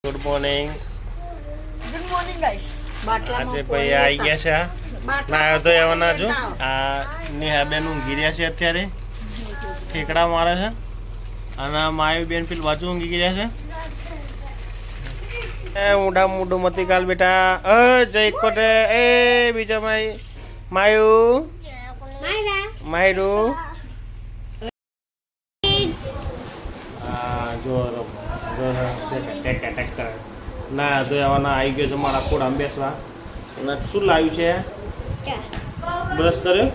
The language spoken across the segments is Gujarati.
Good morning. Good morning guys. આજે ભાઈ આવી ગયા છે. ના તો એવાના જો આ નેહાબેન ઊંઘી રહ્યા છે અત્યારે, ઠેકડા મારે છે. અને માયુ બેન પેલી બાજુ ઊંઘી ગયા છે. એ મોઢા મોઢું મતી કાલ બેટા. જય કોટે એ બીજા માયુ માયરું જો ના તો એવાના આવી ગયો છે મારા ખોડામાં બેસવા. અને શું લાવ્યું છે? બ્રશ કર્યો?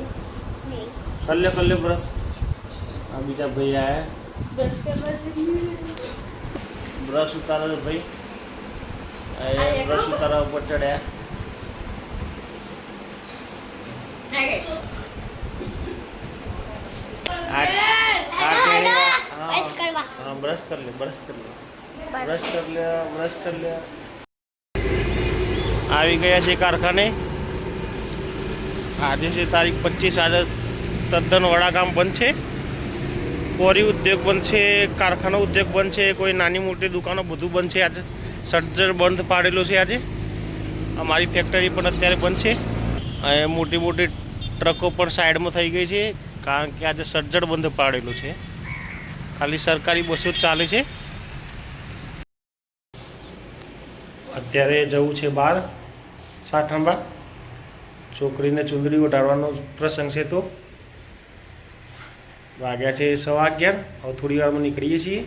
કર્યો બ્રશ. આ બીજા ભાઈ આયા બ્રશ ઉતારે છે ભાઈ. બ્રશ ઉતારવા ઉપર ચડ્યા. બ્રશ કરી લે. આવી ગયા છે કારખાને. આજે છે તારીખ 25. આજે તદ્દન વડાકામ બંધ છે. કોરી ઉદ્યોગ બંધ છે, કારખાનો ઉદ્યોગ બંધ છે, કોઈ નાની મોટી દુકાનો બધું બંધ છે. આજે સજ્જડ બંધ પાડેલું છે. આજે અમારી ફેક્ટરી પણ અત્યારે બંધ છે. અને મોટી મોટી ટ્રકો પણ સાઈડમાં થઈ ગઈ છે, કારણ કે આજે સજ્જડ બંધ પાડેલું છે. ખાલી સરકારી બસો જ ચાલે છે. અત્યારે જવું છે બહાર સાઠંબા. છોકરીને ચુંદડી ઓઢાડવાનો પ્રસંગ છે. તો વાગ્યા છે 11:15. હવે થોડી વારમાં નીકળીએ છીએ.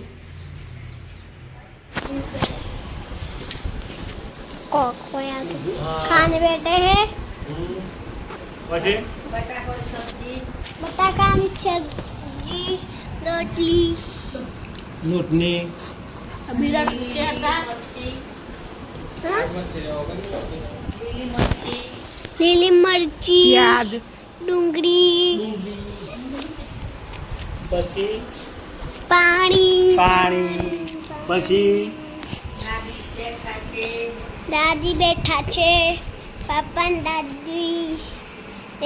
खाने बैठे हैं પછી बटाका सब्जी रोटली નોટની લીલી મરચી ડુંગળી પછી પાણી પછી दादी बैठा छे पापा और दादी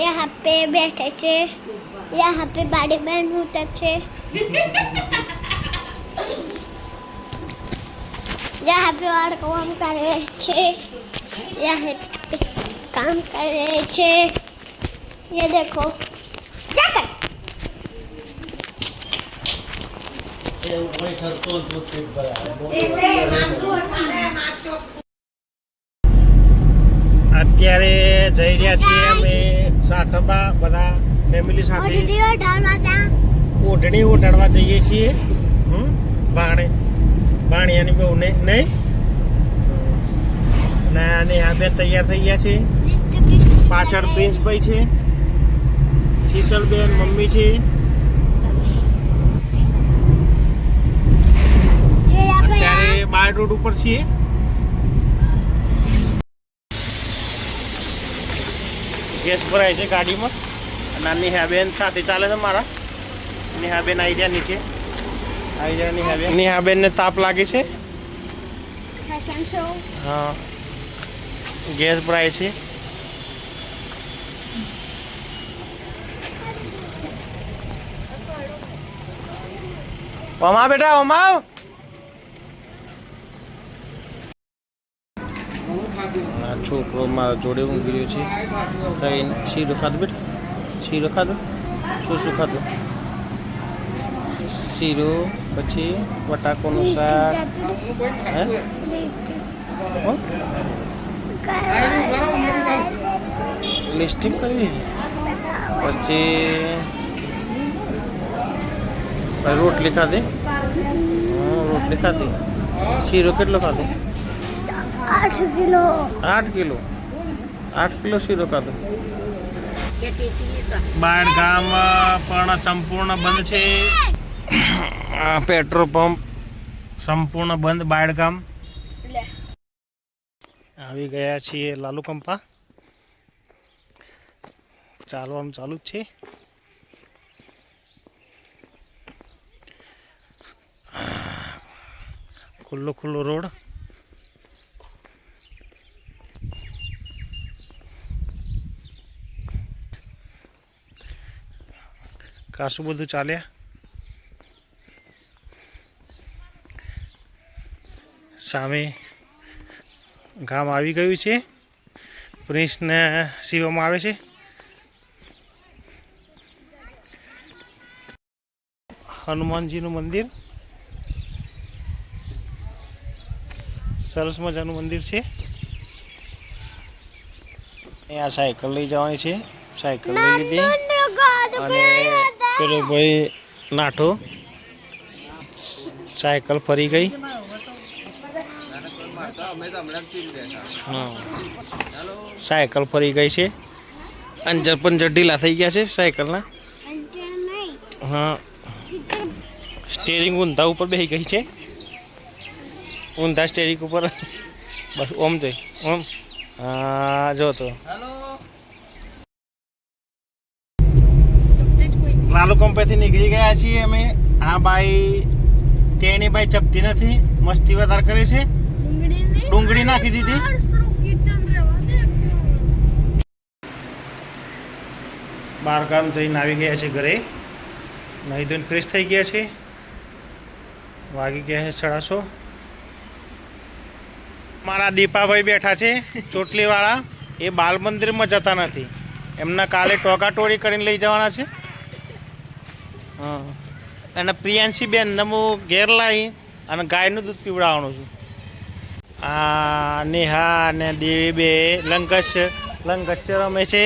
यहाँ पे बैठे छे यहाँ पे बड़ी बहन उतर छे यहाँ पे और काम कर रहे छे यहाँ पे काम कर रहे छे ये देखो जाकर અત્યારે જઈ રહ્યા છીએ અમે સાઠંબા બધા ફેમિલી સાથે. ઓઢણી ઓઢાડવા જઈએ છીએ. ભાણિયાની બહુ નહીં અને આ બે તૈયાર થઈ ગયા છે. પાછળ પ્રિન્સભાઈ છે, શીતલબેન મમ્મી છે. અત્યારે બાર રોડ ઉપર છીએ. ગેસ ભરાય છે ગાડીમાં. અને નેહાબેન સાથે ચાલે છે મારા. નેહાબેન આવી ગયા નીચે. આવી ગયા નેહાબેનને તાપ લાગે છે. હા, ગેસ ભરાય છે. ઓમા બેટા ઓમા. છોકરો મારા જોડે ઊંઘી રહ્યો છે. કઈ શીરો ખાધું બેટા? શીરો ખાધું? શું ખાધું? શીરો, પછી બટાકોનું શાક. હે લિસ્ટિંગ કરવી. પછી રોટલી ખાધી. રોટલી ખાધી. શીરો કેટલો ખાધો? 8 किलो 8 કિલો શીરો ખાધો. બાળ ગામ પણ સંપૂર્ણ બંધ છે. પેટ્રોલ પંપ સંપૂર્ણ બંધ. બાળ ગામ આવી ગયા છીએ લાલુ કંપા. ચાલવાનું ચાલુ જ છે. ખુલ્લો રોડ. ખાસું બધું ચાલ્યા. સામે ગામ આવી ગયું છે. પ્રિન્સને સીવવામાં આવે છે. હનુમાનજીનું મંદિર, સરસ મજાનું મંદિર છે. અહીંયા સાયકલ લઈ જવાની છે. સાયકલ લઈ લીધી અને પેલો ભાઈ નાઠો સાયકલ ફરી ગઈ. હા, સાયકલ ફરી ગઈ છે. અંજર પંજર ઢીલા થઈ ગયા છે સાયકલના. હા, સ્ટેરિંગ ઊંધા ઉપર બેસી ગઈ છે. ઊંધા સ્ટેરિંગ ઉપર બસ ઓમ જોઈ ઓમ. હા, જો તો લાલુ કંપેથી નીકળી ગયા છીએ અમે. આ બાઈ ટેણી બાઈ ચપતી નથી, મસ્તી વધારે કરે છે. ડુંગળી નાખી દીધી. બાર ગામ જઈને આવી ગયા છે ઘરે. નહીં ધોઈને ફ્રેશ થઈ ગયા છે. વાગી ગયા છે 6:30. મારા દીપાભાઈ બેઠા છે ચોટલીવાળા. એ બાલ મંદિરમાં જતા નથી. એમના કાલે ટોકાટોળી કરીને લઈ જવાના છે. હા, અને પ્રિયાંશી બેનને હું ઘેર લાવી અને ગાયનું દૂધ પીવડાવવાનું છું. આ નેહા અને દેવી બે લંકશ રમે છે.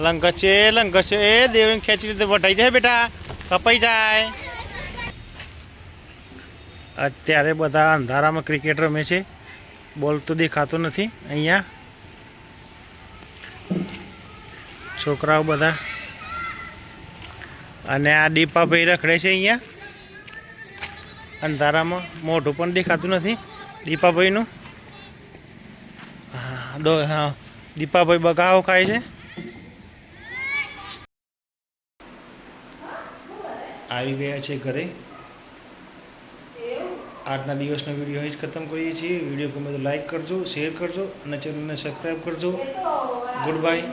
લંકશ એ દેવીને ખેંચી રીતે વટાઈ જાય બેટા, કપાઈ જાય. અત્યારે બધા અંધારામાં ક્રિકેટ રમે છે. બોલ તો દેખાતો નથી અહીંયા. છોકરાઓ બધા. અને આ દીપાભાઈ રખડે છે અહીંયા અંધારામાં. મોઢું પણ દેખાતું નથી દીપાભાઈનું. હા, દીપાભાઈ બગાવો ખાય છે. આવી ગયા છે ઘરે. આજના દિવસનો વિડીયો અહીં જ ખતમ કરીએ છીએ. વિડીયો ગમે તો લાઈક કરજો, શેર કરજો અને ચેનલને સબસ્ક્રાઈબ કરજો. Good bye.